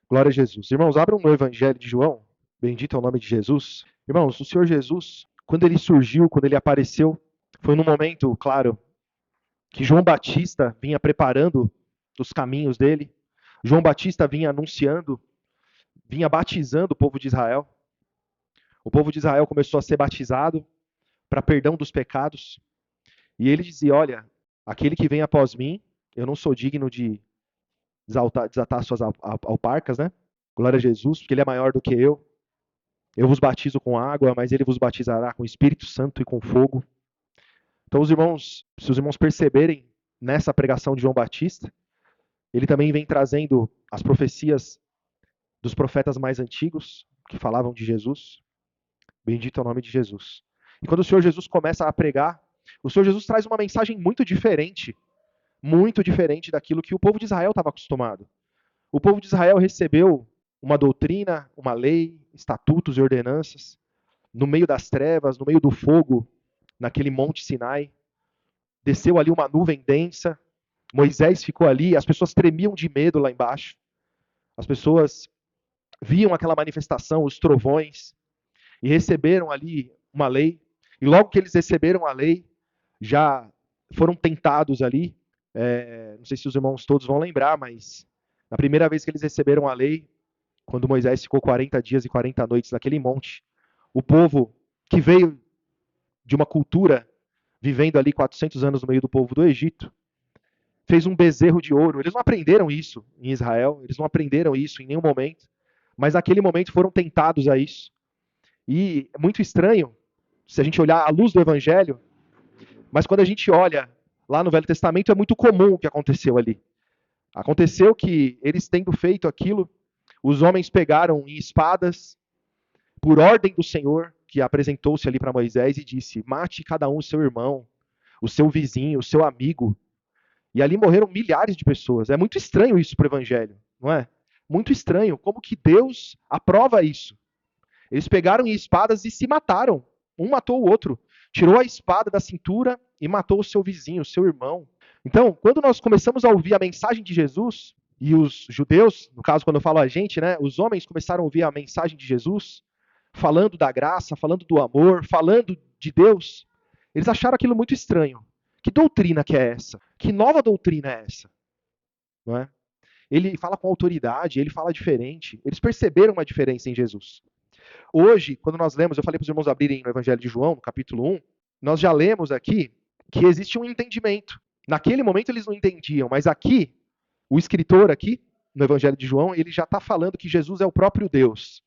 Glória a Jesus. Irmãos, abram no Evangelho de João. Bendito é o nome de Jesus. Irmãos, o Senhor Jesus, quando ele surgiu, quando ele apareceu, foi num momento, claro, que João Batista vinha preparando os caminhos dele. João Batista vinha anunciando, vinha batizando o povo de Israel. O povo de Israel começou a ser batizado para perdão dos pecados. E ele dizia: Olha, aquele que vem após mim, eu não sou digno de desatar suas alparcas, né? Glória a Jesus, porque ele é maior do que eu. Eu vos batizo com água, mas ele vos batizará com Espírito Santo e com fogo. Então, os irmãos, se os irmãos perceberem nessa pregação de João Batista, ele também vem trazendo as profecias dos profetas mais antigos que falavam de Jesus. Bendito é o nome de Jesus. E quando o Senhor Jesus começa a pregar, o Senhor Jesus traz uma mensagem muito diferente daquilo que o povo de Israel estava acostumado. O povo de Israel recebeu uma doutrina, uma lei, estatutos e ordenanças no meio das trevas, no meio do fogo, naquele monte Sinai. Desceu ali uma nuvem densa, Moisés ficou ali, as pessoas tremiam de medo lá embaixo. As pessoas viam aquela manifestação, os trovões, e receberam ali uma lei. E logo que eles receberam a lei, já foram tentados ali. Não sei se os irmãos todos vão lembrar, mas na primeira vez que eles receberam a lei, quando Moisés ficou 40 dias e 40 noites naquele monte, o povo que veio de uma cultura, vivendo ali 400 anos no meio do povo do Egito, fez um bezerro de ouro. Eles não aprenderam isso em Israel, eles não aprenderam isso em nenhum momento, mas naquele momento foram tentados a isso. E é muito estranho, se a gente olhar à luz do Evangelho, mas quando a gente olha lá no Velho Testamento, é muito comum o que aconteceu ali. Aconteceu que eles tendo feito aquilo, os homens pegaram em espadas, por ordem do Senhor, que apresentou-se ali para Moisés e disse: mate cada um o seu irmão, o seu vizinho, o seu amigo. E ali morreram milhares de pessoas. É muito estranho isso para o Evangelho, não é? Muito estranho. Como que Deus aprova isso? Eles pegaram em espadas e se mataram. Um matou o outro. Tirou a espada da cintura e matou o seu vizinho, o seu irmão. Então, quando nós começamos a ouvir a mensagem de Jesus, e os judeus, no caso, quando eu falo a gente, né, os homens começaram a ouvir a mensagem de Jesus, falando da graça, falando do amor, falando de Deus, eles acharam aquilo muito estranho. Que doutrina que é essa? Que nova doutrina é essa? Não é? Ele fala com autoridade, ele fala diferente. Eles perceberam uma diferença em Jesus. Hoje, quando nós lemos, eu falei para os irmãos abrirem no Evangelho de João, no capítulo 1, nós já lemos aqui que existe um entendimento. Naquele momento eles não entendiam, mas aqui, o escritor aqui, no Evangelho de João, ele já está falando que Jesus é o próprio Deus.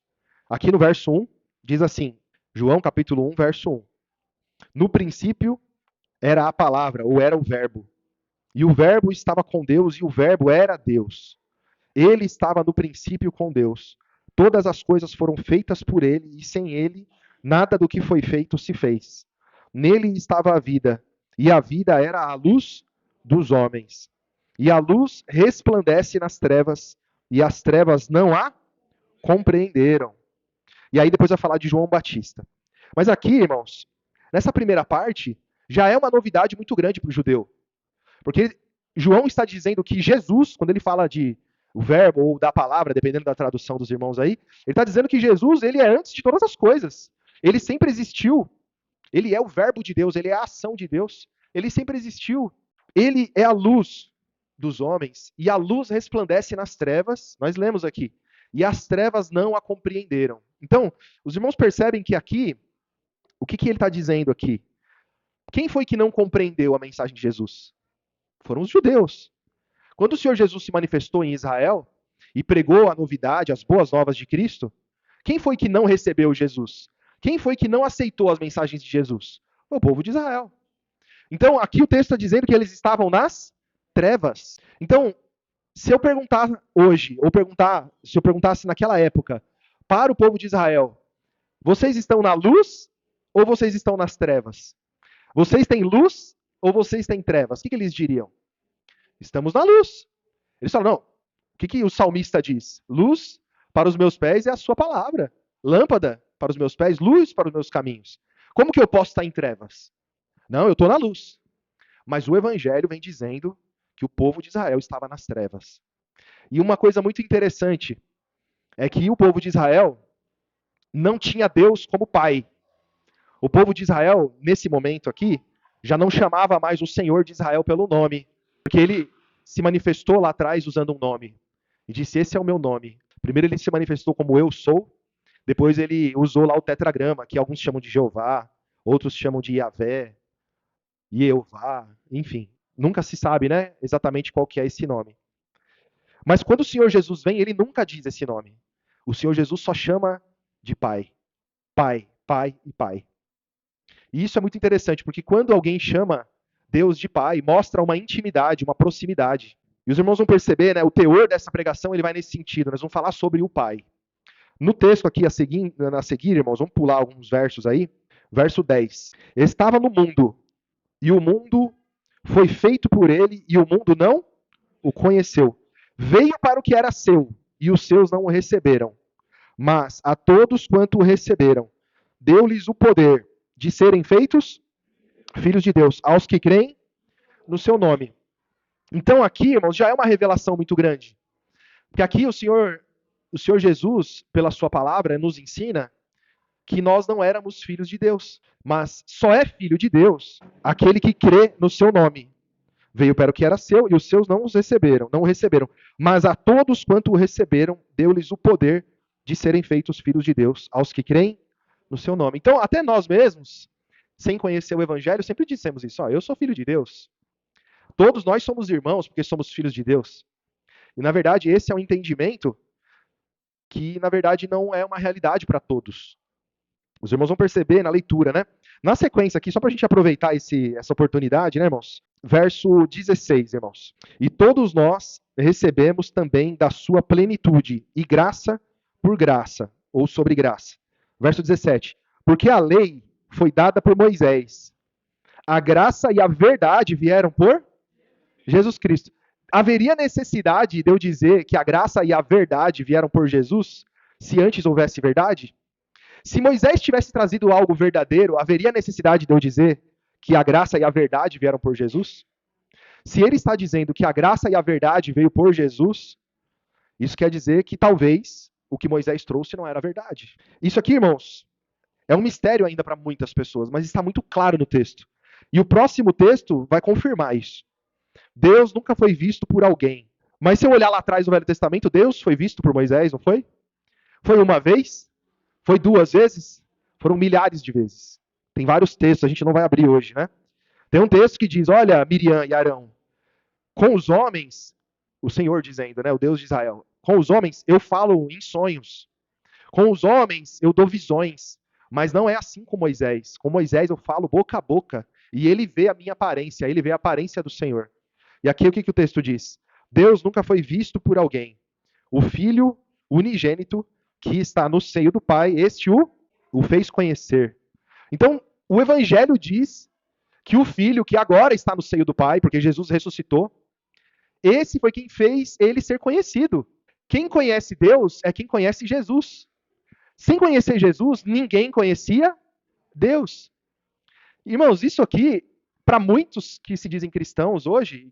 Aqui no verso 1, diz assim, João capítulo 1, verso 1. No princípio era a palavra, ou era o verbo. E o verbo estava com Deus, e o verbo era Deus. Ele estava no princípio com Deus. Todas as coisas foram feitas por ele, e sem ele, nada do que foi feito se fez. Nele estava a vida, e a vida era a luz dos homens. E a luz resplandece nas trevas, e as trevas não a compreenderam. E aí depois vai falar de João Batista. Mas aqui, irmãos, nessa primeira parte, já é uma novidade muito grande para o judeu. Porque João está dizendo que Jesus, quando ele fala de o verbo ou da palavra, dependendo da tradução dos irmãos aí, ele está dizendo que Jesus, ele é antes de todas as coisas. Ele sempre existiu. Ele é o verbo de Deus, ele é a ação de Deus. Ele sempre existiu. Ele é a luz dos homens e a luz resplandece nas trevas. Nós lemos aqui. E as trevas não a compreenderam. Então, os irmãos percebem que aqui, o que ele está dizendo aqui? Quem foi que não compreendeu a mensagem de Jesus? Foram os judeus. Quando o Senhor Jesus se manifestou em Israel e pregou a novidade, as boas novas de Cristo, quem foi que não recebeu Jesus? Quem foi que não aceitou as mensagens de Jesus? O povo de Israel. Então, aqui o texto está dizendo que eles estavam nas trevas. Então, se eu perguntar hoje, se eu perguntasse naquela época, para o povo de Israel, vocês estão na luz ou vocês estão nas trevas? Vocês têm luz ou vocês têm trevas? O que eles diriam? Estamos na luz. Eles falam, não, o que o salmista diz? Luz para os meus pés é a sua palavra. Lâmpada para os meus pés, luz para os meus caminhos. Como que eu posso estar em trevas? Não, eu estou na luz. Mas o evangelho vem dizendo que o povo de Israel estava nas trevas. E uma coisa muito interessante, é que o povo de Israel não tinha Deus como pai. O povo de Israel, nesse momento aqui, já não chamava mais o Senhor de Israel pelo nome, porque ele se manifestou lá atrás usando um nome. E disse: esse é o meu nome. Primeiro ele se manifestou como eu sou, depois ele usou lá o tetragrama, que alguns chamam de Jeová, outros chamam de Yahvé, Jeová, enfim. Nunca se sabe, né, exatamente qual que é esse nome. Mas quando o Senhor Jesus vem, ele nunca diz esse nome. O Senhor Jesus só chama de Pai. Pai, Pai e Pai. E isso é muito interessante, porque quando alguém chama Deus de Pai, mostra uma intimidade, uma proximidade. E os irmãos vão perceber, né, o teor dessa pregação ele vai nesse sentido. Nós vamos falar sobre o Pai. No texto aqui a seguir, irmãos, vamos pular alguns versos aí. Verso 10. Estava no mundo, e o mundo foi feito por ele, e o mundo não o conheceu. Veio para o que era seu, e os seus não o receberam. Mas a todos quanto o receberam, deu-lhes o poder de serem feitos filhos de Deus, aos que creem no seu nome. Então aqui, irmãos, já é uma revelação muito grande. Porque aqui o Senhor Jesus, pela sua palavra, nos ensina que nós não éramos filhos de Deus, mas só é filho de Deus aquele que crê no seu nome. Veio para o que era seu e os seus não os receberam, não o receberam. Mas a todos quanto o receberam, deu-lhes o poder de serem feitos filhos de Deus, aos que creem no seu nome. Então, até nós mesmos, sem conhecer o evangelho, sempre dissemos isso: ó, eu sou filho de Deus. Todos nós somos irmãos porque somos filhos de Deus. E na verdade, esse é um entendimento que na verdade não é uma realidade para todos. Os irmãos vão perceber na leitura, né? Na sequência aqui, só para a gente aproveitar essa oportunidade, né, irmãos? Verso 16, irmãos. E todos nós recebemos também da sua plenitude, e graça por graça, ou sobre graça. Verso 17. Porque a lei foi dada por Moisés. A graça e a verdade vieram por Jesus Cristo. Haveria necessidade de eu dizer que a graça e a verdade vieram por Jesus, se antes houvesse verdade? Se Moisés tivesse trazido algo verdadeiro, haveria necessidade de eu dizer que a graça e a verdade vieram por Jesus? Se ele está dizendo que a graça e a verdade veio por Jesus, isso quer dizer que talvez o que Moisés trouxe não era verdade. Isso aqui, irmãos, é um mistério ainda para muitas pessoas, mas está muito claro no texto. E o próximo texto vai confirmar isso. Deus nunca foi visto por alguém. Mas se eu olhar lá atrás no Velho Testamento, Deus foi visto por Moisés, não foi? Foi uma vez? Foi duas vezes? Foram milhares de vezes. Tem vários textos, a gente não vai abrir hoje, né? Tem um texto que diz: olha, Miriam e Arão, com os homens, o Senhor dizendo, né, o Deus de Israel, com os homens eu falo em sonhos, com os homens eu dou visões, mas não é assim com Moisés. Com Moisés eu falo boca a boca, e ele vê a minha aparência, ele vê a aparência do Senhor. E aqui o que o texto diz? Deus nunca foi visto por alguém. O Filho unigênito que está no seio do Pai, este o fez conhecer. Então, o Evangelho diz que o Filho, que agora está no seio do Pai, porque Jesus ressuscitou, esse foi quem fez ele ser conhecido. Quem conhece Deus é quem conhece Jesus. Sem conhecer Jesus, ninguém conhecia Deus. Irmãos, isso aqui, para muitos que se dizem cristãos hoje,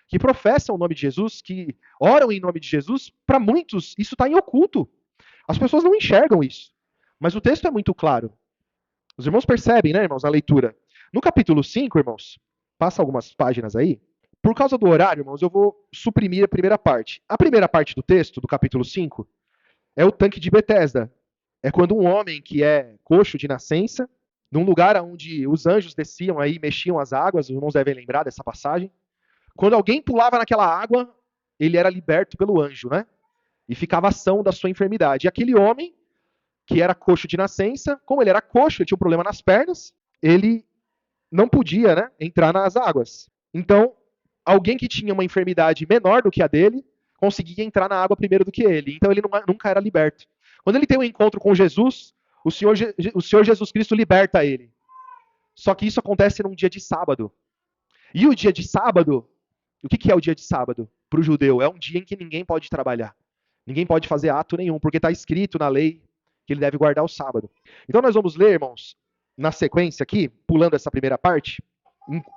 que professam o nome de Jesus, que oram em nome de Jesus, para muitos isso está em oculto. As pessoas não enxergam isso. Mas o texto é muito claro. Os irmãos percebem, né, irmãos, a leitura. No capítulo 5, irmãos, passa algumas páginas aí. Por causa do horário, irmãos, eu vou suprimir a primeira parte. A primeira parte do texto, do capítulo 5, é o tanque de Betesda. É quando um homem que é coxo de nascença, num lugar onde os anjos desciam aí, mexiam as águas, os irmãos devem lembrar dessa passagem. Quando alguém pulava naquela água, ele era liberto pelo anjo, né? E ficava ação da sua enfermidade. E aquele homem, que era coxo de nascença, como ele era coxo, ele tinha um problema nas pernas, ele não podia, né, entrar nas águas. Então, alguém que tinha uma enfermidade menor do que a dele, conseguia entrar na água primeiro do que ele. Então, ele nunca era liberto. Quando ele tem um encontro com Jesus, o Senhor Jesus Cristo liberta ele. Só que isso acontece num dia de sábado. E o dia de sábado, o que é o dia de sábado para o judeu? É um dia em que ninguém pode trabalhar. Ninguém pode fazer ato nenhum, porque está escrito na lei que ele deve guardar o sábado. Então nós vamos ler, irmãos, na sequência aqui, pulando essa primeira parte,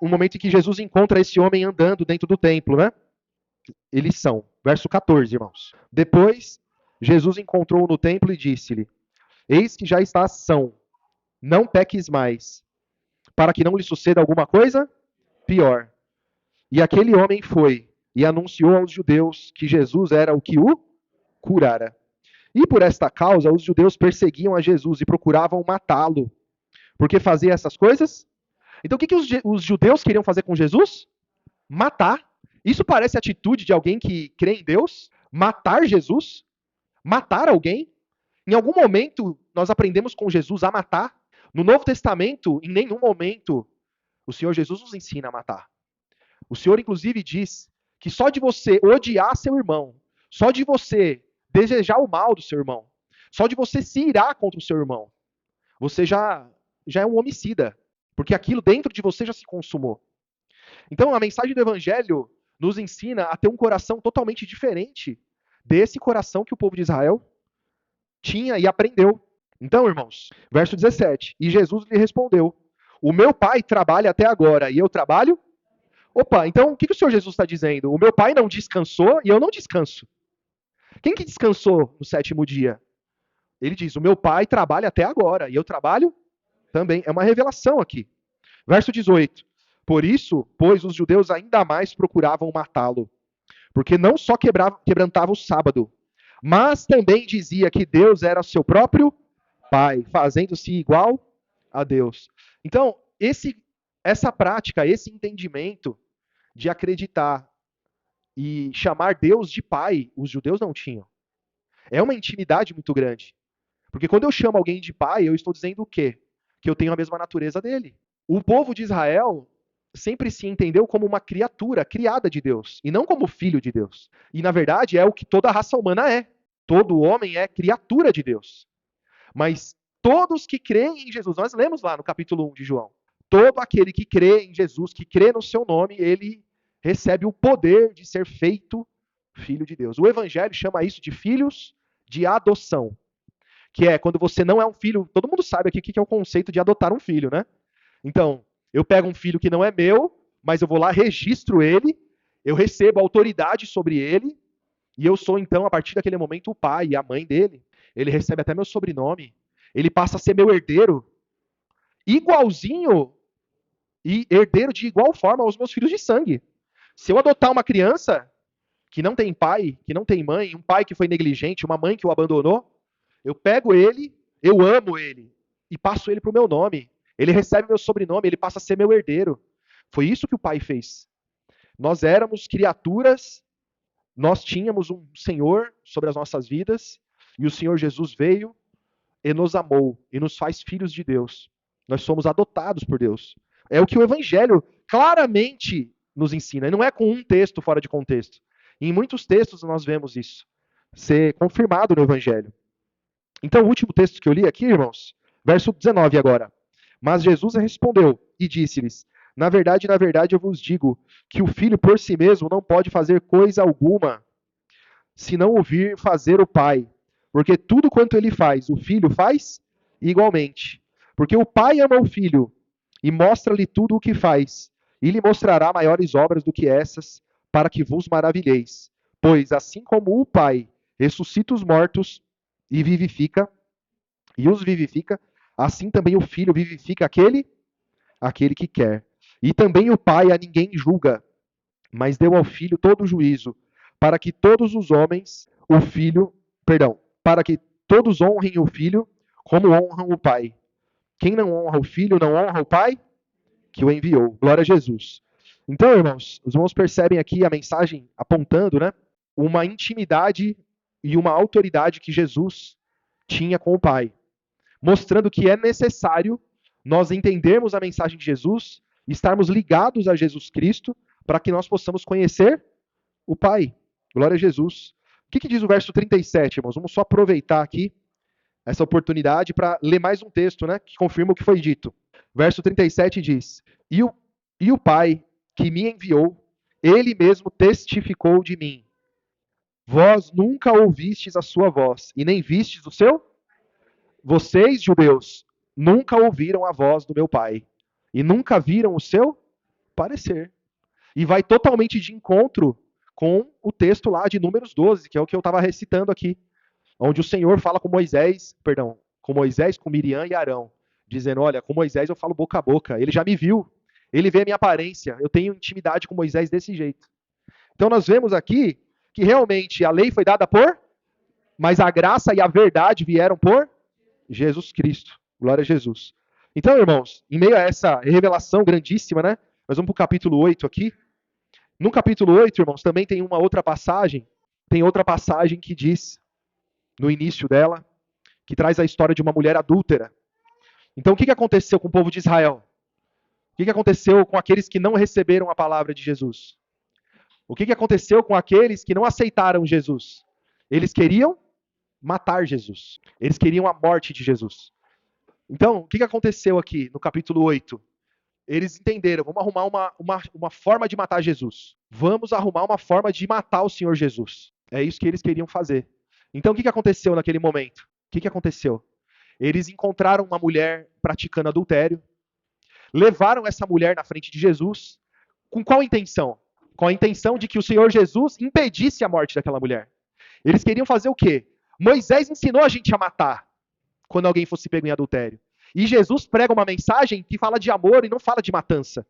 um momento em que Jesus encontra esse homem andando dentro do templo, né? Eles são, verso 14, irmãos. Depois Jesus encontrou-o no templo e disse-lhe: Eis que já estás são, não peques mais, para que não lhe suceda alguma coisa pior. E aquele homem foi e anunciou aos judeus que Jesus era o que o curara. E por esta causa, os judeus perseguiam a Jesus e procuravam matá-lo. Porque fazia essas coisas? Então, o que os judeus queriam fazer com Jesus? Matar. Isso parece a atitude de alguém que crê em Deus? Matar Jesus? Matar alguém? Em algum momento, nós aprendemos com Jesus a matar? No Novo Testamento, em nenhum momento, o Senhor Jesus nos ensina a matar. O Senhor, inclusive, diz que só de você odiar seu irmão, só de você desejar o mal do seu irmão, só de você se irar contra o seu irmão, você já é um homicida, porque aquilo dentro de você já se consumou. Então, a mensagem do Evangelho nos ensina a ter um coração totalmente diferente desse coração que o povo de Israel tinha e aprendeu. Então, irmãos, verso 17: E Jesus lhe respondeu: O meu pai trabalha até agora e eu trabalho. Opa, então o que o Senhor Jesus está dizendo? O meu pai não descansou e eu não descanso. Quem que descansou no sétimo dia? Ele diz: O meu pai trabalha até agora e eu trabalho também. É uma revelação aqui. Verso 18: Por isso, pois os judeus ainda mais procuravam matá-lo, porque não só quebrantava o sábado, mas também dizia que Deus era seu próprio Pai, fazendo-se igual a Deus. Então, essa prática, esse entendimento de acreditar e chamar Deus de Pai, os judeus não tinham. É uma intimidade muito grande. Porque quando eu chamo alguém de Pai, eu estou dizendo o quê? Que eu tenho a mesma natureza dele. O povo de Israel sempre se entendeu como uma criatura criada de Deus, e não como filho de Deus. E, na verdade, é o que toda a raça humana é. Todo homem é criatura de Deus. Mas todos que creem em Jesus, nós lemos lá no capítulo 1 de João, todo aquele que crê em Jesus, que crê no seu nome, ele recebe o poder de ser feito filho de Deus. O Evangelho chama isso de filhos de adoção, que é quando você não é um filho. Todo mundo sabe aqui o que é o conceito de adotar um filho, né? Então, eu pego um filho que não é meu, mas eu vou lá, registro ele, eu recebo autoridade sobre ele, e eu sou, então, a partir daquele momento, o pai e a mãe dele. Ele recebe até meu sobrenome, ele passa a ser meu herdeiro, igualzinho e herdeiro de igual forma aos meus filhos de sangue. Se eu adotar uma criança que não tem pai, que não tem mãe, um pai que foi negligente, uma mãe que o abandonou, eu pego ele, eu amo ele e passo ele para o meu nome. Ele recebe meu sobrenome, ele passa a ser meu herdeiro. Foi isso que o pai fez. Nós éramos criaturas, nós tínhamos um Senhor sobre as nossas vidas, e o Senhor Jesus veio e nos amou e nos faz filhos de Deus. Nós somos adotados por Deus. É o que o Evangelho claramente nos ensina. E não é com um texto fora de contexto. Em muitos textos nós vemos isso ser confirmado no Evangelho. Então, o último texto que eu li aqui, irmãos, verso 19 agora. Mas Jesus respondeu e disse-lhes: na verdade, eu vos digo que o filho por si mesmo não pode fazer coisa alguma, se não ouvir fazer o pai. Porque tudo quanto ele faz, o filho faz igualmente. Porque o pai ama o filho e mostra-lhe tudo o que faz, e lhe mostrará maiores obras do que essas, para que vos maravilheis. Pois assim como o pai ressuscita os mortos e vivifica, e os vivifica, assim também o filho vivifica aquele que quer. E também o pai a ninguém julga, mas deu ao filho todo o juízo, para que todos os homens, o filho, perdão, para que todos honrem o filho como honram o pai. Quem não honra o filho não honra o pai que o enviou. Glória a Jesus. Então, irmãos, os irmãos percebem aqui a mensagem apontando, né, uma intimidade e uma autoridade que Jesus tinha com o Pai, mostrando que é necessário nós entendermos a mensagem de Jesus, estarmos ligados a Jesus Cristo, para que nós possamos conhecer o Pai. Glória a Jesus. O que diz o verso 37, irmãos? Vamos só aproveitar aqui essa oportunidade para ler mais um texto, né, que confirma o que foi dito. Verso 37 diz: e o Pai que me enviou, ele mesmo testificou de mim. Vós nunca ouvistes a sua voz, e nem vistes o seu? Vocês, judeus, nunca ouviram a voz do meu Pai, e nunca viram o seu parecer. E vai totalmente de encontro com o texto lá de Números 12, que é o que eu estava recitando aqui. onde o Senhor fala com Moisés, com Miriam e Arão, dizendo, olha, com Moisés eu falo boca a boca, ele já me viu, ele vê a minha aparência, eu tenho intimidade com Moisés desse jeito. Então nós vemos aqui que realmente a lei foi dada mas a graça e a verdade vieram por Jesus Cristo. Glória a Jesus. Então, irmãos, em meio a essa revelação grandíssima, né? Nós vamos para o capítulo 8 aqui. No capítulo 8, irmãos, também tem uma outra passagem. Tem outra passagem que diz, no início dela, que traz a história de uma mulher adúltera. Então, o que aconteceu com o povo de Israel? O que aconteceu com aqueles que não receberam a palavra de Jesus? O que aconteceu com aqueles que não aceitaram Jesus? Eles queriam matar Jesus. Eles queriam a morte de Jesus. Então, o que aconteceu aqui no capítulo 8? Eles entenderam, vamos arrumar uma forma de matar Jesus. Vamos arrumar uma forma de matar o Senhor Jesus. É isso que eles queriam fazer. Então, o que aconteceu naquele momento? O que aconteceu? Eles encontraram uma mulher praticando adultério, levaram essa mulher na frente de Jesus, com qual intenção? Com a intenção de que o Senhor Jesus impedisse a morte daquela mulher. Eles queriam fazer o quê? Moisés ensinou a gente a matar quando alguém fosse pego em adultério. E Jesus prega uma mensagem que fala de amor e não fala de matança.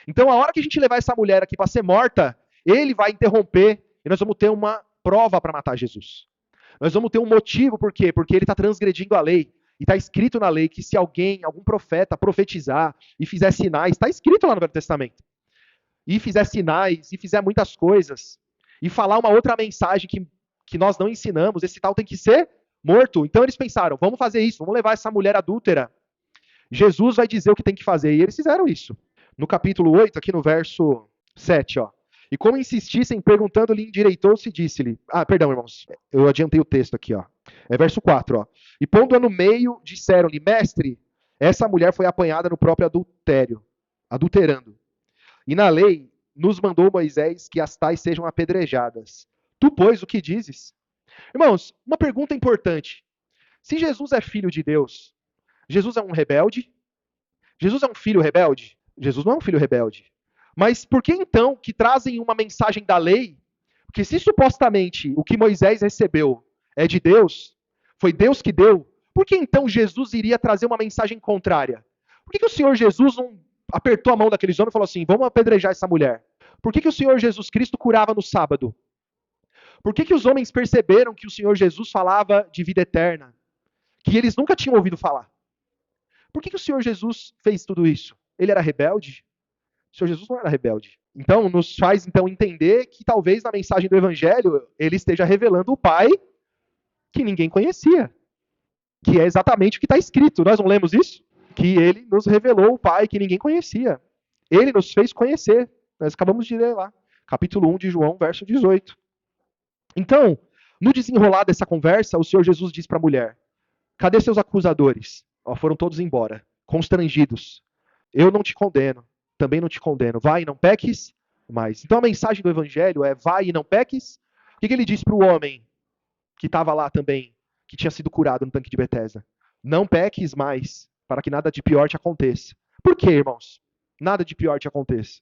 Então, a hora que a gente levar essa mulher aqui para ser morta, ele vai interromper e nós vamos ter uma prova para matar Jesus. Nós vamos ter um motivo, por quê? Porque ele está transgredindo a lei. E está escrito na lei que se alguém, algum profeta, profetizar e fizer sinais, está escrito lá no Velho Testamento, e fizer sinais, e fizer muitas coisas, e falar uma outra mensagem que nós não ensinamos, esse tal tem que ser morto. Então eles pensaram, vamos fazer isso, vamos levar essa mulher adúltera. Jesus vai dizer o que tem que fazer. E eles fizeram isso. No capítulo 8, aqui no verso 7, ó. E como insistissem, perguntando-lhe, endireitou-se e disse-lhe... Ah, perdão, irmãos. Eu adiantei o texto aqui, ó. É verso 4, ó. E pondo-a no meio, disseram-lhe, mestre, essa mulher foi apanhada no próprio adultério, adulterando. E na lei nos mandou Moisés que as tais sejam apedrejadas. Tu, pois, o que dizes? Irmãos, uma pergunta importante. Se Jesus é filho de Deus, Jesus é um rebelde? Jesus é um filho rebelde? Jesus não é um filho rebelde. Mas por que então que trazem uma mensagem da lei? Porque se supostamente o que Moisés recebeu é de Deus, foi Deus que deu, por que então Jesus iria trazer uma mensagem contrária? Por que o Senhor Jesus não apertou a mão daqueles homens e falou assim, vamos apedrejar essa mulher? Por que o Senhor Jesus Cristo curava no sábado? Por que os homens perceberam que o Senhor Jesus falava de vida eterna? Que eles nunca tinham ouvido falar? Por que o Senhor Jesus fez tudo isso? Ele era rebelde? O Senhor Jesus não era rebelde. Então, nos faz então entender que talvez na mensagem do Evangelho ele esteja revelando o Pai que ninguém conhecia. Que é exatamente o que está escrito. Nós não lemos isso? Que ele nos revelou o Pai que ninguém conhecia. Ele nos fez conhecer. Nós acabamos de ler lá. Capítulo 1 de João, verso 18. Então, no desenrolar dessa conversa, o Senhor Jesus diz para a mulher, cadê seus acusadores? Foram todos embora, constrangidos. Eu não te condeno, também não te condeno. Vai e não peques mais. Então a mensagem do Evangelho é vai e não peques. O que ele diz para o homem que estava lá também, que tinha sido curado no tanque de Betesda? Não peques mais, para que nada de pior te aconteça. Por quê, irmãos? Nada de pior te aconteça.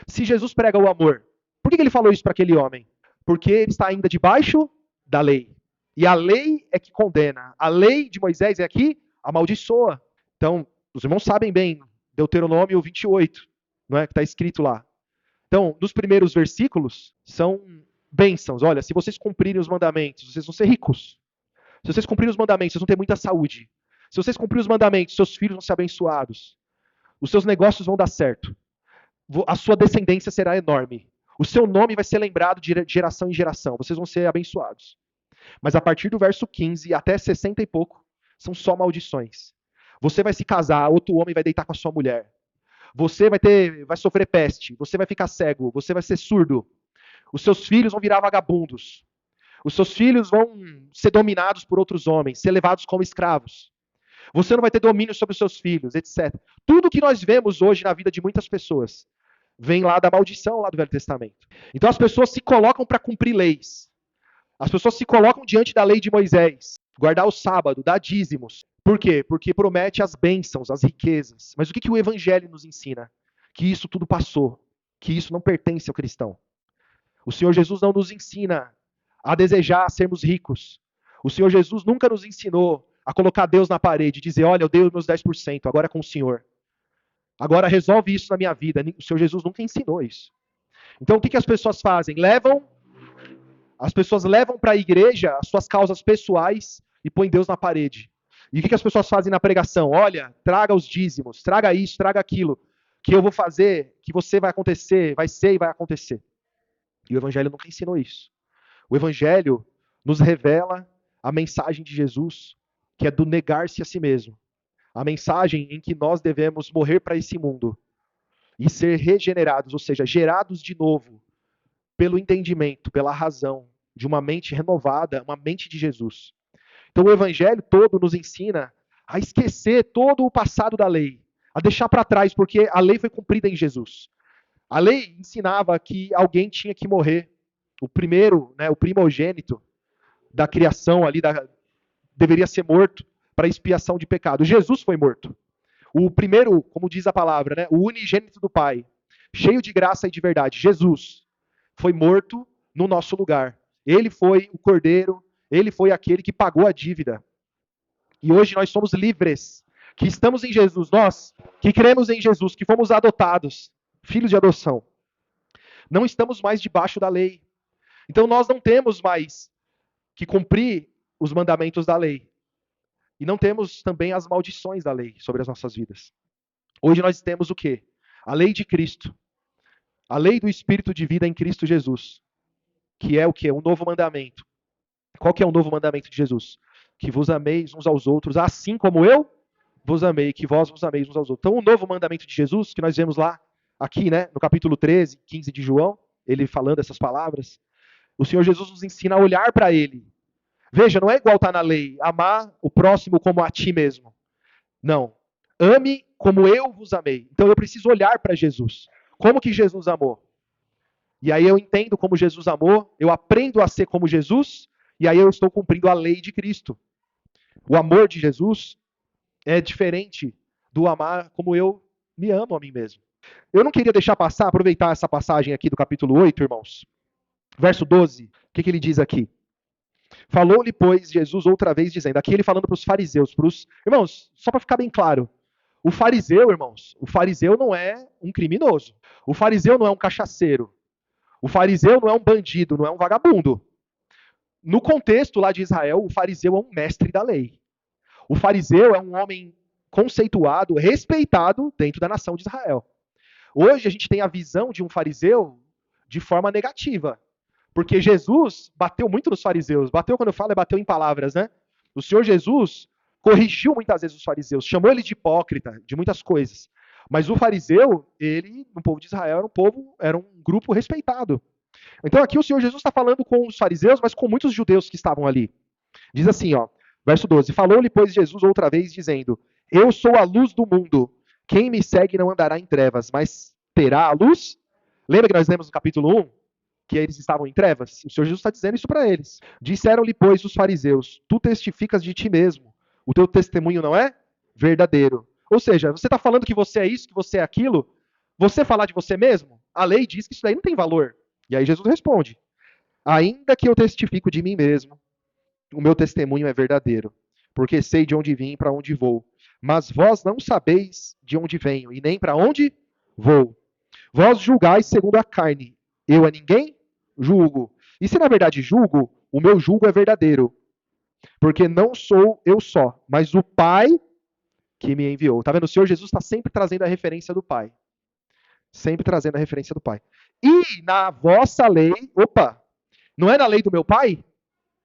Se Jesus prega o amor, por que ele falou isso para aquele homem? Porque ele está ainda debaixo da lei. E a lei é que condena. A lei de Moisés é que amaldiçoa. Então, os irmãos sabem bem, Deuteronômio 28, não é? Que está escrito lá. Então, nos primeiros versículos, são bênçãos. Olha, se vocês cumprirem os mandamentos, vocês vão ser ricos. Se vocês cumprirem os mandamentos, vocês vão ter muita saúde. Se vocês cumprirem os mandamentos, seus filhos vão ser abençoados. Os seus negócios vão dar certo. A sua descendência será enorme. O seu nome vai ser lembrado de geração em geração. Vocês vão ser abençoados. Mas a partir do verso 15 até 60 e pouco, são só maldições. Você vai se casar, outro homem vai deitar com a sua mulher. Você vai sofrer peste. Você vai ficar cego. Você vai ser surdo. Os seus filhos vão virar vagabundos. Os seus filhos vão ser dominados por outros homens, ser levados como escravos. Você não vai ter domínio sobre os seus filhos, etc. Tudo que nós vemos hoje na vida de muitas pessoas vem lá da maldição, lá do Velho Testamento. Então as pessoas se colocam para cumprir leis. As pessoas se colocam diante da lei de Moisés. Guardar o sábado, dar dízimos. Por quê? Porque promete as bênçãos, as riquezas. Mas o que o Evangelho nos ensina? Que isso tudo passou. Que isso não pertence ao cristão. O Senhor Jesus não nos ensina a desejar sermos ricos. O Senhor Jesus nunca nos ensinou a colocar Deus na parede e dizer, olha, eu dei os meus 10%, agora é com o Senhor. Agora resolve isso na minha vida. O Senhor Jesus nunca ensinou isso. Então o que as pessoas fazem? As pessoas levam para a igreja as suas causas pessoais e põem Deus na parede. E o que as pessoas fazem na pregação? Olha, traga os dízimos, traga isso, traga aquilo, que eu vou fazer, que você vai acontecer, vai ser e vai acontecer. E o Evangelho nunca ensinou isso. O Evangelho nos revela a mensagem de Jesus, que é do negar-se a si mesmo. A mensagem em que nós devemos morrer para esse mundo e ser regenerados, ou seja, gerados de novo, pelo entendimento, pela razão de uma mente renovada, uma mente de Jesus. Então o Evangelho todo nos ensina a esquecer todo o passado da lei, a deixar para trás, porque a lei foi cumprida em Jesus. A lei ensinava que alguém tinha que morrer. O primeiro, né, o primogênito da criação ali, deveria ser morto para expiação de pecado. Jesus foi morto. O primeiro, como diz a palavra, né, o unigênito do Pai, cheio de graça e de verdade, Jesus, foi morto no nosso lugar. Ele foi o cordeiro, ele foi aquele que pagou a dívida. E hoje nós somos livres, que estamos em Jesus, nós que cremos em Jesus, que fomos adotados, filhos de adoção. Não estamos mais debaixo da lei. Então nós não temos mais que cumprir os mandamentos da lei. E não temos também as maldições da lei sobre as nossas vidas. Hoje nós temos o quê? A lei de Cristo. A lei do Espírito de vida em Cristo Jesus. Que é o quê? Um novo mandamento. Qual que é o novo mandamento de Jesus? Que vos ameis uns aos outros, assim como eu vos amei, que vós vos ameis uns aos outros. Então o novo mandamento de Jesus, que nós vemos lá, aqui, né, no capítulo 13, 15 de João, ele falando essas palavras, o Senhor Jesus nos ensina a olhar para ele. Veja, não é igual estar na lei, amar o próximo como a ti mesmo. Não. Ame como eu vos amei. Então eu preciso olhar para Jesus. Como que Jesus amou? E aí eu entendo como Jesus amou, eu aprendo a ser como Jesus, e aí eu estou cumprindo a lei de Cristo. O amor de Jesus é diferente do amar como eu me amo a mim mesmo. Eu não queria deixar passar, aproveitar essa passagem aqui do capítulo 8, irmãos. Verso 12, o que ele diz aqui? Falou-lhe, pois, Jesus outra vez, dizendo, aqui ele falando para os fariseus, irmãos, só para ficar bem claro, o fariseu, irmãos, o fariseu não é um criminoso, o fariseu não é um cachaceiro, o fariseu não é um bandido, não é um vagabundo. No contexto lá de Israel, o fariseu é um mestre da lei. O fariseu é um homem conceituado, respeitado dentro da nação de Israel. Hoje a gente tem a visão de um fariseu de forma negativa. Porque Jesus bateu muito nos fariseus. Bateu, quando eu falo, bateu em palavras, né? O Senhor Jesus corrigiu muitas vezes os fariseus, chamou eles de hipócrita, de muitas coisas. Mas o fariseu, ele, no povo de Israel, era um grupo respeitado. Então aqui o Senhor Jesus está falando com os fariseus, mas com muitos judeus que estavam ali. Diz assim, ó, verso 12, falou-lhe, pois, Jesus outra vez, dizendo, eu sou a luz do mundo, quem me segue não andará em trevas, mas terá a luz. Lembra que nós lemos no capítulo 1? Que eles estavam em trevas? O Senhor Jesus está dizendo isso para eles. Disseram-lhe, pois, os fariseus, tu testificas de ti mesmo, o teu testemunho não é verdadeiro. Ou seja, você está falando que você é isso, que você é aquilo, você falar de você mesmo, a lei diz que isso daí não tem valor. E aí Jesus responde, ainda que eu testifico de mim mesmo, o meu testemunho é verdadeiro, porque sei de onde vim e para onde vou. Mas vós não sabeis de onde venho e nem para onde vou. Vós julgais segundo a carne, eu a ninguém julgo. E se na verdade julgo, o meu julgo é verdadeiro. Porque não sou eu só, mas o Pai que me enviou. Tá vendo? O Senhor Jesus está sempre trazendo a referência do Pai. Sempre trazendo a referência do Pai. E na vossa lei, opa, não é na lei do meu Pai?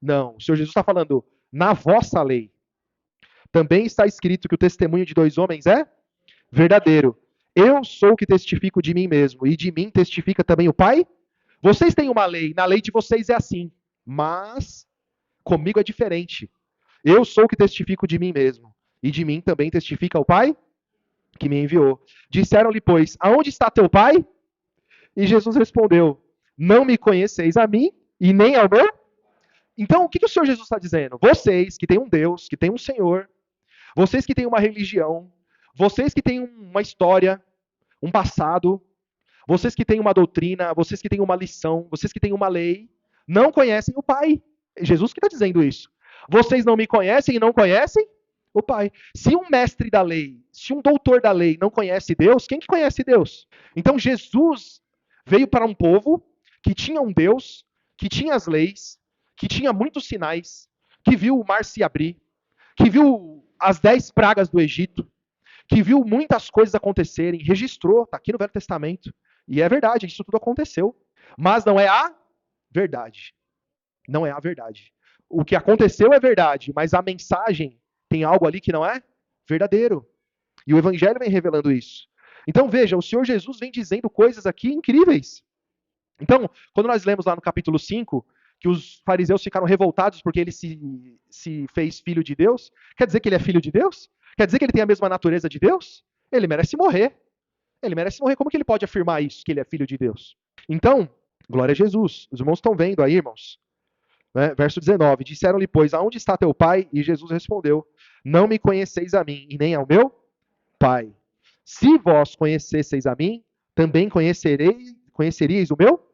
Não, o Senhor Jesus está falando na vossa lei. Também está escrito que o testemunho de dois homens é verdadeiro. Eu sou o que testifico de mim mesmo, e de mim testifica também o Pai. Vocês têm uma lei, na lei de vocês é assim, mas comigo é diferente. Eu sou o que testifico de mim mesmo, e de mim também testifica o Pai que me enviou. Disseram-lhe, pois, aonde está teu Pai? E Jesus respondeu, não me conheceis a mim, e nem ao meu. Então, o que o Senhor Jesus está dizendo? Vocês que têm um Deus, que têm um Senhor, vocês que têm uma religião, vocês que têm uma história, um passado, vocês que têm uma doutrina, vocês que têm uma lição, vocês que têm uma lei, não conhecem o Pai. É Jesus que está dizendo isso. Vocês não me conhecem e não conhecem o Pai. Se um mestre da lei, se um doutor da lei não conhece Deus, quem que conhece Deus? Então Jesus veio para um povo que tinha um Deus, que tinha as leis, que tinha muitos sinais, que viu o mar se abrir, que viu as 10 pragas do Egito, que viu muitas coisas acontecerem, registrou, está aqui no Velho Testamento. E é verdade, isso tudo aconteceu. Mas não é a verdade. Não é a verdade. O que aconteceu é verdade, mas a mensagem tem algo ali que não é verdadeiro. E o Evangelho vem revelando isso. Então veja, o Senhor Jesus vem dizendo coisas aqui incríveis. Então, quando nós lemos lá no capítulo 5, que os fariseus ficaram revoltados porque ele se fez filho de Deus, quer dizer que ele é filho de Deus? Quer dizer que ele tem a mesma natureza de Deus? Ele merece morrer. Ele merece morrer. Como que ele pode afirmar isso, que ele é filho de Deus? Então, glória a Jesus. Os irmãos estão vendo aí, irmãos. Né? Verso 19. Disseram-lhe, pois, aonde está teu pai? E Jesus respondeu, não me conheceis a mim, e nem ao meu pai. Se vós conhecesseis a mim, também conheceríeis o meu?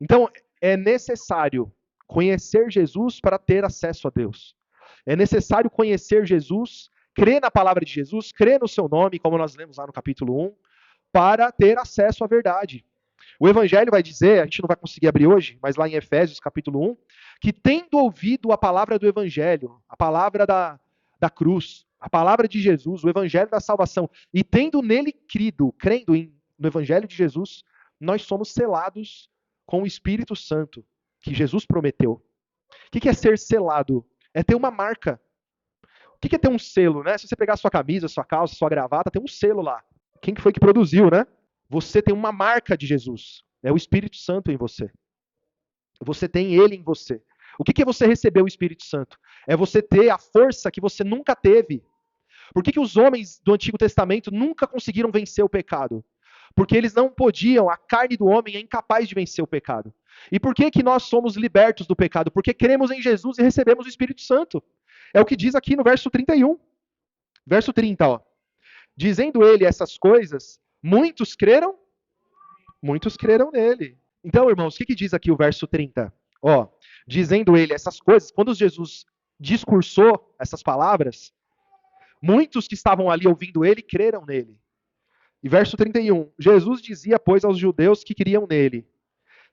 Então, é necessário conhecer Jesus para ter acesso a Deus. É necessário conhecer Jesus, crer na palavra de Jesus, crer no seu nome, como nós lemos lá no capítulo 1, para ter acesso à verdade. O Evangelho vai dizer, a gente não vai conseguir abrir hoje, mas lá em Efésios capítulo 1, que tendo ouvido a palavra do Evangelho, a palavra da cruz, a palavra de Jesus, o Evangelho da salvação, e tendo nele crido, crendo no Evangelho de Jesus, nós somos selados com o Espírito Santo, que Jesus prometeu. O que é ser selado? É ter uma marca. O que é ter um selo, né? Se você pegar a sua camisa, sua calça, sua gravata, tem um selo lá. Quem que foi que produziu, né? Você tem uma marca de Jesus. É o Espírito Santo em você. Você tem ele em você. O que é você receber o Espírito Santo? É você ter a força que você nunca teve. Por que os homens do Antigo Testamento nunca conseguiram vencer o pecado? Porque eles não podiam, a carne do homem é incapaz de vencer o pecado. E por que nós somos libertos do pecado? Porque cremos em Jesus e recebemos o Espírito Santo. É o que diz aqui no verso 31. Verso 30, ó. Dizendo ele essas coisas, muitos creram nele. Então, irmãos, o que diz aqui o verso 30? Ó, dizendo ele essas coisas, quando Jesus discursou essas palavras, muitos que estavam ali ouvindo ele creram nele. E verso 31, Jesus dizia, pois, aos judeus que criam nele,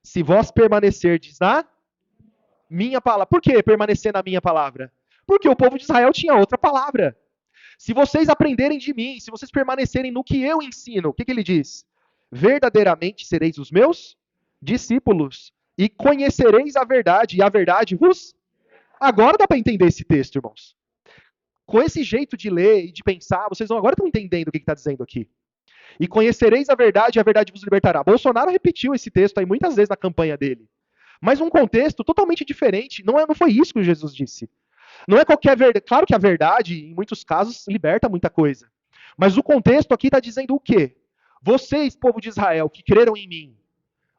se vós permanecerdes na minha palavra. Por que permanecer na minha palavra? Porque o povo de Israel tinha outra palavra. Se vocês aprenderem de mim, se vocês permanecerem no que eu ensino, o que ele diz? Verdadeiramente sereis os meus discípulos e conhecereis a verdade, e a verdade vos... Agora dá para entender esse texto, irmãos. Com esse jeito de ler e de pensar, vocês agora estão entendendo o que está dizendo aqui. E conhecereis a verdade, e a verdade vos libertará. Bolsonaro repetiu esse texto aí muitas vezes na campanha dele. Mas um contexto totalmente diferente. Não foi isso que Jesus disse. Não é qualquer verdade. Claro que a verdade, em muitos casos, liberta muita coisa. Mas o contexto aqui está dizendo o quê? Vocês, povo de Israel, que creram em mim,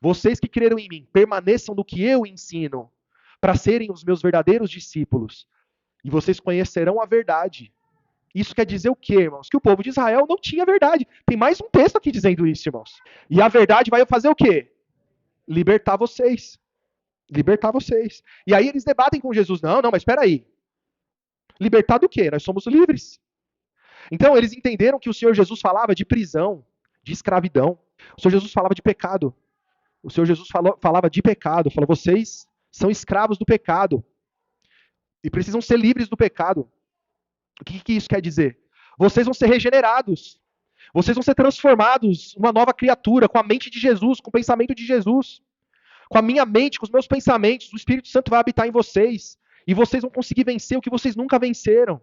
vocês que creram em mim, permaneçam no que eu ensino, para serem os meus verdadeiros discípulos. E vocês conhecerão a verdade. Isso quer dizer o quê, irmãos? Que o povo de Israel não tinha verdade. Tem mais um texto aqui dizendo isso, irmãos. E a verdade vai fazer o quê? Libertar vocês. Libertar vocês. E aí eles debatem com Jesus. Não, mas espera aí. Libertar do quê? Nós somos livres. Então eles entenderam que o Senhor Jesus falava de prisão, de escravidão. O Senhor Jesus falava de pecado. O Senhor Jesus falava de pecado. Falou, vocês são escravos do pecado. E precisam ser livres do pecado. O que isso quer dizer? Vocês vão ser regenerados. Vocês vão ser transformados numa nova criatura, com a mente de Jesus, com o pensamento de Jesus. Com a minha mente, com os meus pensamentos, o Espírito Santo vai habitar em vocês. E vocês vão conseguir vencer o que vocês nunca venceram.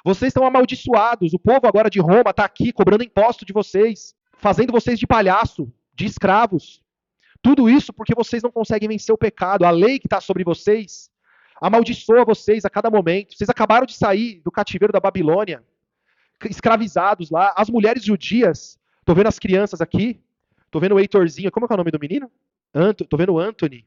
Vocês estão amaldiçoados. O povo agora de Roma está aqui cobrando imposto de vocês, fazendo vocês de palhaço, de escravos. Tudo isso porque vocês não conseguem vencer o pecado. A lei que está sobre vocês amaldiçoa vocês a cada momento. Vocês acabaram de sair do cativeiro da Babilônia, escravizados lá. As mulheres judias, estou vendo as crianças aqui, estou vendo o Heitorzinho, como é o nome do menino? Estou vendo o Anthony.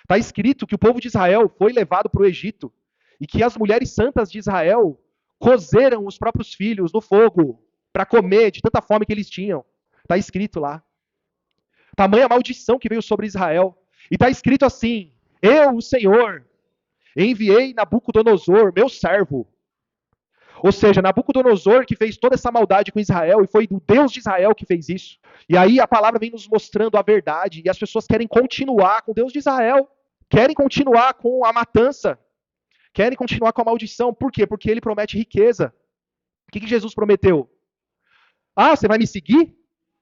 Está escrito que o povo de Israel foi levado para o Egito e que as mulheres santas de Israel cozeram os próprios filhos no fogo para comer de tanta fome que eles tinham. Está escrito lá. Tamanha maldição que veio sobre Israel. E está escrito assim, eu, o Senhor, Enviei Nabucodonosor, meu servo. Ou seja, Nabucodonosor que fez toda essa maldade com Israel, e foi o Deus de Israel que fez isso. E aí a palavra vem nos mostrando a verdade, e as pessoas querem continuar com o Deus de Israel, querem continuar com a matança, querem continuar com a maldição. Por quê? Porque ele promete riqueza. O que Jesus prometeu? Ah, você vai me seguir?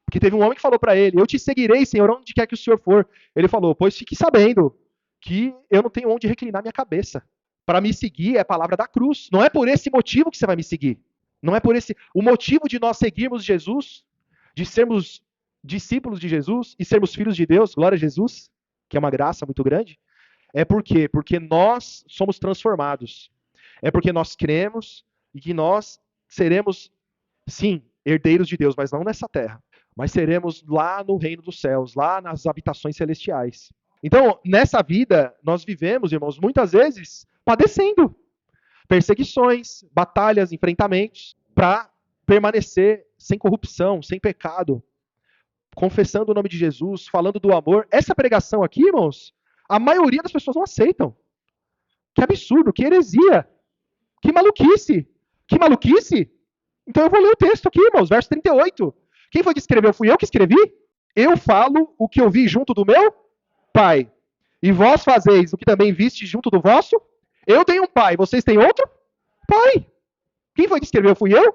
Porque teve um homem que falou para ele, eu te seguirei, Senhor, onde quer que o Senhor for. Ele falou, pois fique sabendo que eu não tenho onde reclinar minha cabeça. Para me seguir é a palavra da cruz. Não é por esse motivo que você vai me seguir. Não é por esse. O motivo de nós seguirmos Jesus, de sermos discípulos de Jesus e sermos filhos de Deus, glória a Jesus, que é uma graça muito grande, é por quê? Porque nós somos transformados. É porque nós cremos e que nós seremos, sim, herdeiros de Deus, mas não nessa terra. Mas seremos lá no reino dos céus, lá nas habitações celestiais. Então, nessa vida, nós vivemos, irmãos, muitas vezes padecendo perseguições, batalhas, enfrentamentos, para permanecer sem corrupção, sem pecado, confessando o nome de Jesus, falando do amor. Essa pregação aqui, irmãos, a maioria das pessoas não aceitam. Que absurdo, que heresia, que maluquice, que maluquice. Então eu vou ler o texto aqui, irmãos, verso 38. Quem foi que escreveu? Fui eu que escrevi? Eu falo o que eu vi junto do meu Pai. E vós fazeis o que também viste junto do vosso? Eu tenho um pai, vocês têm outro? Pai. Quem foi que escreveu? Fui eu?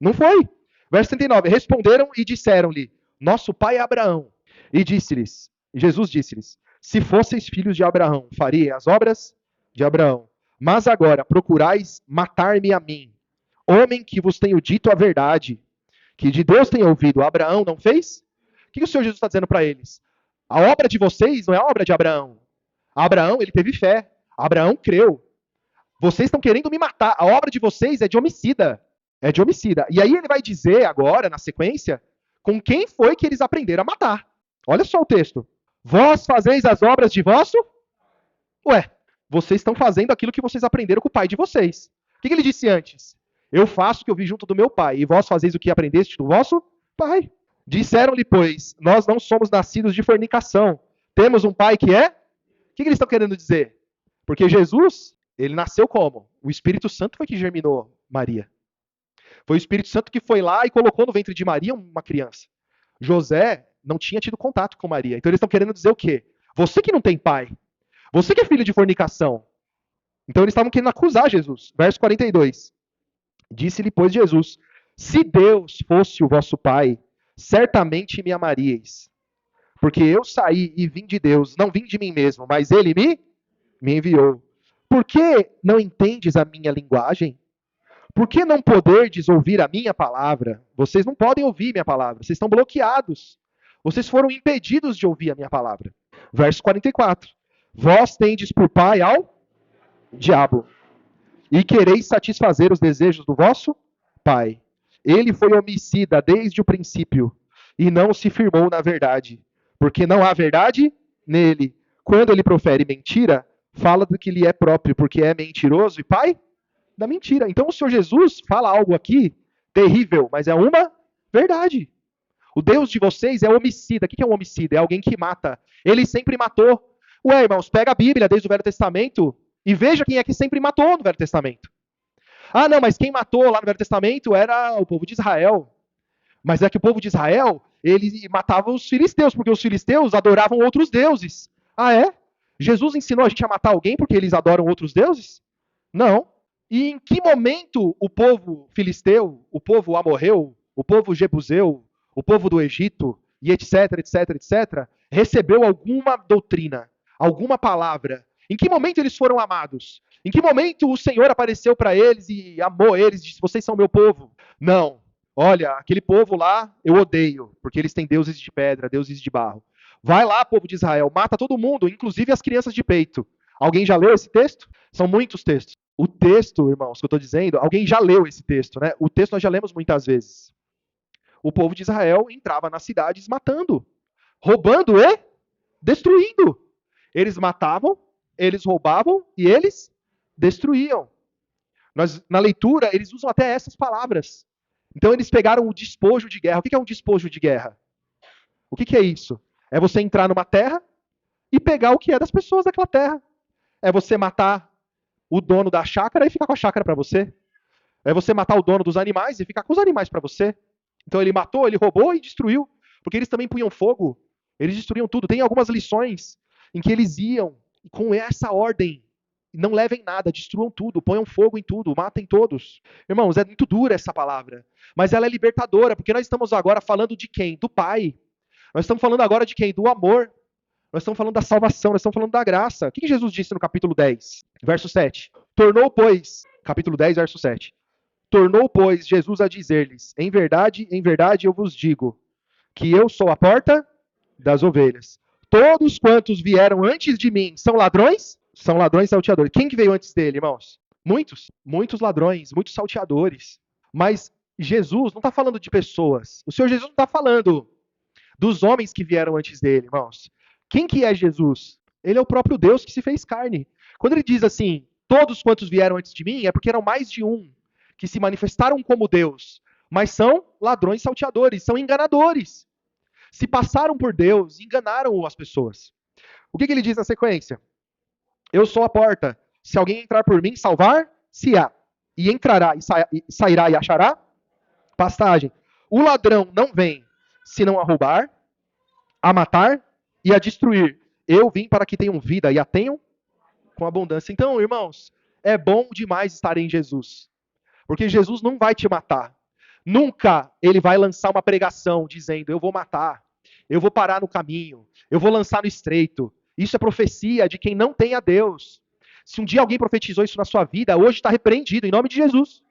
Não foi. Verso 39. Responderam e disseram-lhe, nosso pai é Abraão. E disse-lhes, Jesus disse-lhes, se fosseis filhos de Abraão, faríeis as obras de Abraão. Mas agora procurais matar-me a mim, homem que vos tenho dito a verdade, que de Deus tenho ouvido. Abraão não fez? O que o Senhor Jesus está dizendo para eles? A obra de vocês não é a obra de Abraão. Abraão, ele teve fé. Abraão creu. Vocês estão querendo me matar. A obra de vocês é de homicida. É de homicida. E aí ele vai dizer agora, na sequência, com quem foi que eles aprenderam a matar. Olha só o texto. Vós fazeis as obras de vosso? Ué, vocês estão fazendo aquilo que vocês aprenderam com o pai de vocês. O que ele disse antes? Eu faço o que eu vi junto do meu pai, e vós fazeis o que aprendeste do vosso pai. Disseram-lhe, pois, nós não somos nascidos de fornicação. Temos um pai que é? O que eles estão querendo dizer? Porque Jesus, ele nasceu como? O Espírito Santo foi que germinou Maria. Foi o Espírito Santo que foi lá e colocou no ventre de Maria uma criança. José não tinha tido contato com Maria. Então eles estão querendo dizer o quê? Você que não tem pai. Você que é filho de fornicação. Então eles estavam querendo acusar Jesus. Verso 42. Disse-lhe, pois, Jesus, se Deus fosse o vosso pai, certamente me amaríeis. Porque eu saí e vim de Deus, não vim de mim mesmo, mas ele me enviou. Por que não entendes a minha linguagem? Por que não poderdes ouvir a minha palavra? Vocês não podem ouvir minha palavra, vocês estão bloqueados. Vocês foram impedidos de ouvir a minha palavra. Verso 44. Vós tendes por pai ao diabo, e quereis satisfazer os desejos do vosso pai. Ele foi homicida desde o princípio, e não se firmou na verdade, porque não há verdade nele. Quando ele profere mentira, fala do que lhe é próprio, porque é mentiroso e pai da mentira. Então o Senhor Jesus fala algo aqui terrível, mas é uma verdade. O Deus de vocês é homicida. O que é um homicida? É alguém que mata. Ele sempre matou. Ué, irmãos, pega a Bíblia desde o Velho Testamento e veja quem é que sempre matou no Velho Testamento. Ah, não, mas quem matou lá no Velho Testamento era o povo de Israel. Mas é que o povo de Israel, ele matava os filisteus, porque os filisteus adoravam outros deuses. Ah, é? Jesus ensinou a gente a matar alguém porque eles adoram outros deuses? Não. E em que momento o povo filisteu, o povo amorreu, o povo jebuseu, o povo do Egito, e etc, etc, etc, recebeu alguma doutrina, alguma palavra? Em que momento eles foram amados? Em que momento o Senhor apareceu para eles e amou eles, disse, vocês são meu povo? Não. Olha, aquele povo lá eu odeio, porque eles têm deuses de pedra, deuses de barro. Vai lá, povo de Israel, mata todo mundo, inclusive as crianças de peito. Alguém já leu esse texto? São muitos textos. O texto, irmãos, que eu estou dizendo, alguém já leu esse texto, né? O texto nós já lemos muitas vezes. O povo de Israel entrava nas cidades matando, roubando e destruindo. Eles matavam, eles roubavam e eles destruíam. Na leitura, eles usam até essas palavras. Então, eles pegaram o despojo de guerra. O que é um despojo de guerra? O que é isso? É você entrar numa terra e pegar o que é das pessoas daquela terra. É você matar o dono da chácara e ficar com a chácara para você. É você matar o dono dos animais e ficar com os animais para você. Então ele matou, ele roubou e destruiu. Porque eles também punham fogo, eles destruíam tudo. Tem algumas lições em que eles iam com essa ordem. Não levem nada, destruam tudo, ponham fogo em tudo, matem todos. Irmãos, é muito dura essa palavra, mas ela é libertadora, porque nós estamos agora falando de quem? Do Pai. Nós estamos falando agora de quem? Do amor. Nós estamos falando da salvação, nós estamos falando da graça. O que Jesus disse no capítulo 10, verso 7? Tornou, pois, capítulo 10, verso 7. Tornou, pois, Jesus a dizer-lhes: em verdade eu vos digo, que eu sou a porta das ovelhas. Todos quantos vieram antes de mim são ladrões? São ladrões salteadores. Quem que veio antes dele, irmãos? Muitos. Muitos ladrões, muitos salteadores. Mas Jesus não está falando de pessoas. O Senhor Jesus não está falando dos homens que vieram antes dele, irmãos. Quem que é Jesus? Ele é o próprio Deus que se fez carne. Quando ele diz assim, todos quantos vieram antes de mim, é porque eram mais de um que se manifestaram como Deus, mas são ladrões salteadores, são enganadores. Se passaram por Deus, enganaram as pessoas. O que ele diz na sequência? Eu sou a porta. Se alguém entrar por mim, salvar-se-á. E entrará e sairá e achará pastagem. O ladrão não vem senão a roubar, a matar e a destruir. Eu vim para que tenham vida e a tenham com abundância. Então, irmãos, é bom demais estar em Jesus. Porque Jesus não vai te matar. Nunca ele vai lançar uma pregação dizendo, eu vou matar, eu vou parar no caminho, eu vou lançar no estreito. Isso é profecia de quem não tem a Deus. Se um dia alguém profetizou isso na sua vida, hoje está repreendido, em nome de Jesus.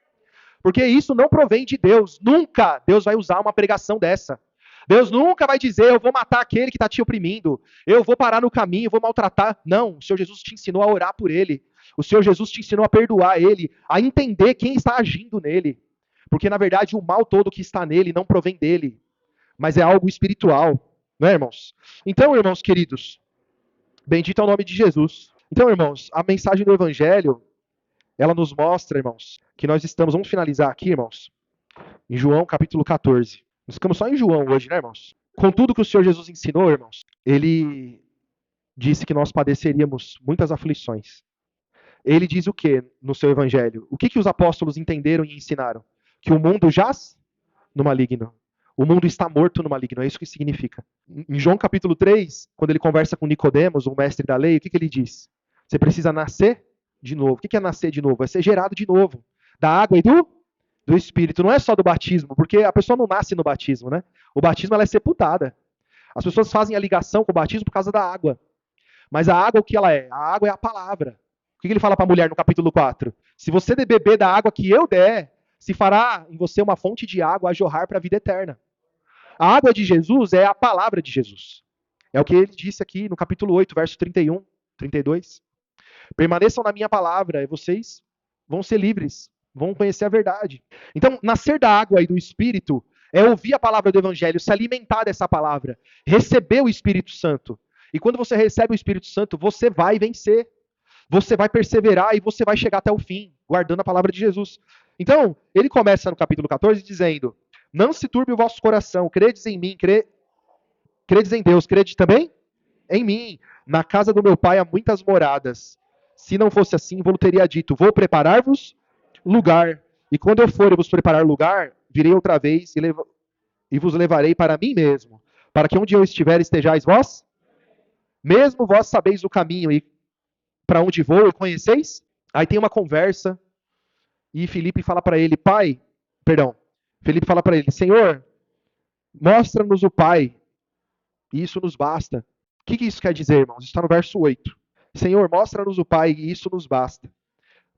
Porque isso não provém de Deus. Nunca Deus vai usar uma pregação dessa. Deus nunca vai dizer, eu vou matar aquele que está te oprimindo, eu vou parar no caminho, eu vou maltratar. Não, o Senhor Jesus te ensinou a orar por ele. O Senhor Jesus te ensinou a perdoar ele, a entender quem está agindo nele. Porque, na verdade, o mal todo que está nele não provém dele, mas é algo espiritual. Não é, irmãos? Então, irmãos queridos, bendito é o nome de Jesus. Então, irmãos, a mensagem do Evangelho, ela nos mostra, irmãos, que nós estamos, vamos finalizar aqui, irmãos, em João capítulo 14. Nós ficamos só em João hoje, né, irmãos? Com tudo que o Senhor Jesus ensinou, irmãos, ele disse que nós padeceríamos muitas aflições. Ele diz o que no seu evangelho? O que os apóstolos entenderam e ensinaram? Que o mundo jaz no maligno. O mundo está morto no maligno, é isso que significa. Em João capítulo 3, quando ele conversa com Nicodemos, o mestre da lei, o que ele diz? Você precisa nascer de novo. O que é nascer de novo? É ser gerado de novo. Da água e do Espírito. Não é só do batismo, porque a pessoa não nasce no batismo, né? O batismo ela é sepultada. As pessoas fazem a ligação com o batismo por causa da água. Mas a água, o que ela é? A água é a palavra. O que ele fala para a mulher no capítulo 4? Se você beber da água que eu der, se fará em você uma fonte de água a jorrar para a vida eterna. A água de Jesus é a palavra de Jesus. É o que ele disse aqui no capítulo 8, verso 31, 32. Permaneçam na minha palavra e vocês vão ser livres, vão conhecer a verdade. Então, nascer da água e do Espírito é ouvir a palavra do Evangelho, se alimentar dessa palavra, receber o Espírito Santo. E quando você recebe o Espírito Santo, você vai vencer. Você vai perseverar e você vai chegar até o fim, guardando a palavra de Jesus. Então, ele começa no capítulo 14 dizendo, não se turbe o vosso coração, credes em mim, credes em Deus, credes também em mim. Na casa do meu pai há muitas moradas. Se não fosse assim, vou teria dito, vou preparar-vos lugar. E quando eu for e vos preparar lugar, virei outra vez e vos levarei para mim mesmo, para que onde eu estiver estejais vós. Mesmo vós sabeis o caminho e para onde vou, conheceis? Aí tem uma conversa e Felipe fala para ele, Felipe fala para ele, Senhor, mostra-nos o Pai, e isso nos basta. O que isso quer dizer, irmãos? Isso está no verso 8. Senhor, mostra-nos o Pai, e isso nos basta.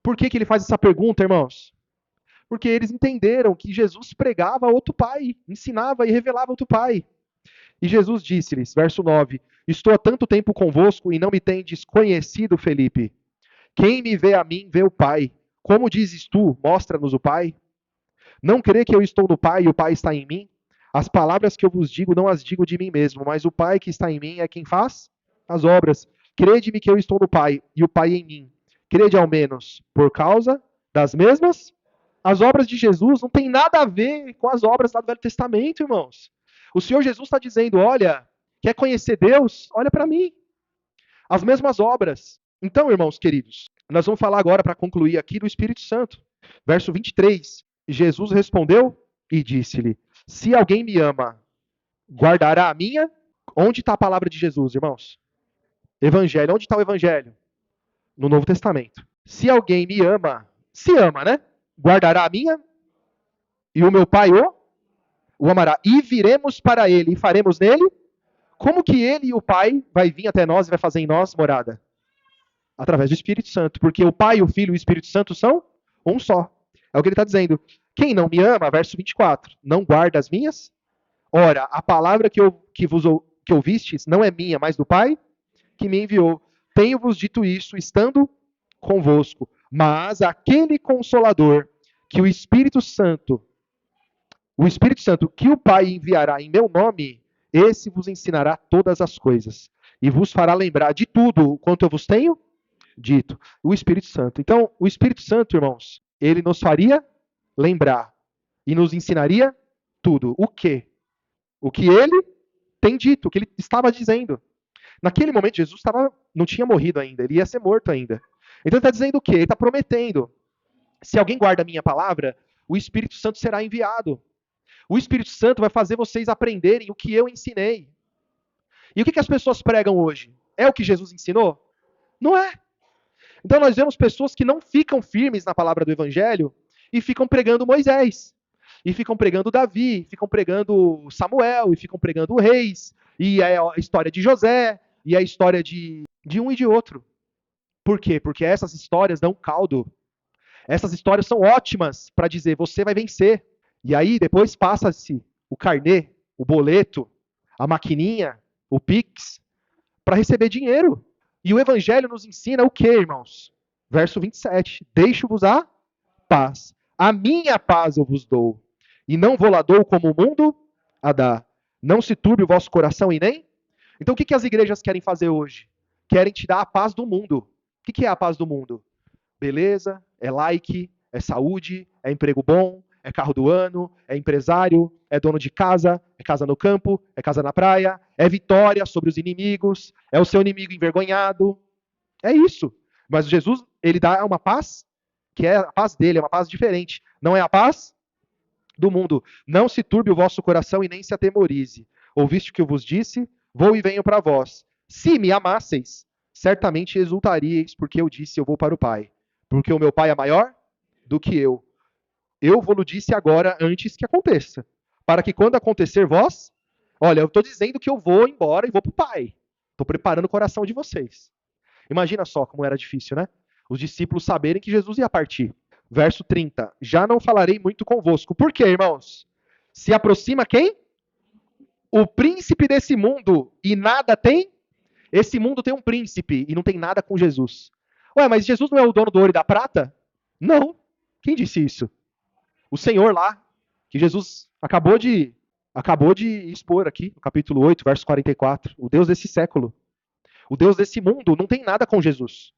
Por que ele faz essa pergunta, irmãos? Porque eles entenderam que Jesus pregava outro Pai, ensinava e revelava outro Pai. E Jesus disse-lhes, verso 9, estou há tanto tempo convosco e não me tendes conhecido, Felipe. Quem me vê a mim, vê o Pai. Como dizes tu, mostra-nos o Pai? Não crê que eu estou no Pai e o Pai está em mim? As palavras que eu vos digo, não as digo de mim mesmo, mas o Pai que está em mim é quem faz as obras. Crede-me que eu estou no Pai e o Pai em mim. Crede ao menos por causa das mesmas. As obras de Jesus não tem nada a ver com as obras lá do Velho Testamento, irmãos. O Senhor Jesus está dizendo, olha, quer conhecer Deus? Olha para mim. As mesmas obras. Então, irmãos queridos, Nós vamos falar agora, para concluir aqui, do Espírito Santo. Verso 23. Jesus respondeu e disse-lhe: se alguém me ama, guardará a minha. Onde está a palavra de Jesus, irmãos? Evangelho. Onde está o Evangelho? No Novo Testamento. Se alguém me ama, se ama, né? Guardará a minha, e o meu Pai o amará. E viremos para ele, e faremos nele. Como que ele e o Pai vai vir até nós e vai fazer em nós morada? Através do Espírito Santo. Porque o Pai, o Filho e o Espírito Santo são um só. É o que ele está dizendo. Quem não me ama, verso 24, não guarda as minhas? Ora, a palavra que ouvistes não é minha, mas do Pai que me enviou. Tenho-vos dito isso, estando convosco. Mas aquele Consolador, que o Espírito Santo que o Pai enviará em meu nome, esse vos ensinará todas as coisas e vos fará lembrar de tudo quanto eu vos tenho dito. O Espírito Santo. Então, o Espírito Santo, irmãos, ele nos faria lembrar e nos ensinaria tudo. O quê? O que ele tem dito, o que ele estava dizendo. Naquele momento, Jesus não tinha morrido ainda, ele ia ser morto ainda. Então, ele está dizendo o quê? Ele está prometendo: se alguém guarda a minha palavra, o Espírito Santo será enviado. O Espírito Santo vai fazer vocês aprenderem o que eu ensinei. E o que as pessoas pregam hoje? É o que Jesus ensinou? Não é. Então nós vemos pessoas que não ficam firmes na palavra do Evangelho e ficam pregando Moisés, e ficam pregando Davi, ficam pregando Samuel, e ficam pregando reis, e é a história de José, e é a história de um e de outro. Por quê? Porque essas histórias dão caldo. Essas histórias são ótimas para dizer, você vai vencer. E aí depois passa-se o carnê, o boleto, a maquininha, o Pix, para receber dinheiro. E o Evangelho nos ensina o quê, irmãos? Verso 27. Deixo-vos a paz. A minha paz eu vos dou. E não vou lá dou como o mundo a dá. Não se turbe o vosso coração e nem... Então o que as igrejas querem fazer hoje? Querem te dar a paz do mundo. O que é a paz do mundo? Beleza, é like, é saúde, é emprego bom, é carro do ano, é empresário, é dono de casa, é casa no campo, é casa na praia, é vitória sobre os inimigos, é o seu inimigo envergonhado. É isso. Mas Jesus, ele dá uma paz que é a paz dele, é uma paz diferente. Não é a paz do mundo. Não se turbe o vosso coração e nem se atemorize. Ouviste o que eu vos disse? Vou e venho para vós. Se me amasseis, certamente exultaríeis, porque eu disse, eu vou para o Pai. Porque o meu Pai é maior do que eu. Eu vou-lo disse agora, antes que aconteça. Para que quando acontecer vós... Olha, eu estou dizendo que eu vou embora e vou para o Pai. Estou preparando o coração de vocês. Imagina só como era difícil, né? Os discípulos saberem que Jesus ia partir. Verso 30. Já não falarei muito convosco. Por quê, irmãos? Se aproxima quem? O príncipe desse mundo. E nada tem? Esse mundo tem um príncipe e não tem nada com Jesus. Ué, mas Jesus não é o dono do ouro e da prata? Não. Quem disse isso? O Senhor lá, que Jesus acabou de expor aqui, no capítulo 8, verso 44. O Deus desse século. O Deus desse mundo não tem nada com Jesus.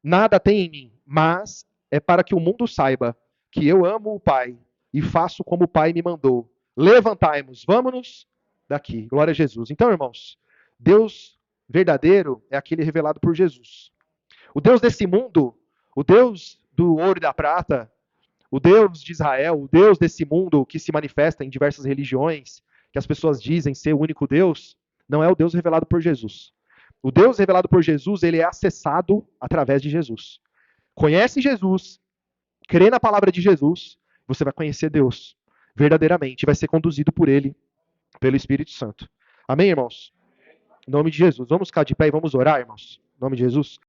Nada tem em mim, mas é para que o mundo saiba que eu amo o Pai e faço como o Pai me mandou. Levantai-nos, vamos-nos daqui. Glória a Jesus. Então, irmãos, Deus verdadeiro é aquele revelado por Jesus. O Deus desse mundo, o Deus do ouro e da prata, o Deus de Israel, o Deus desse mundo que se manifesta em diversas religiões, que as pessoas dizem ser o único Deus, não é o Deus revelado por Jesus. O Deus revelado por Jesus, ele é acessado através de Jesus. Conhece Jesus, crê na palavra de Jesus, você vai conhecer Deus verdadeiramente, vai ser conduzido por ele, pelo Espírito Santo. Amém, irmãos? Em nome de Jesus. Vamos ficar de pé e vamos orar, irmãos? Em nome de Jesus.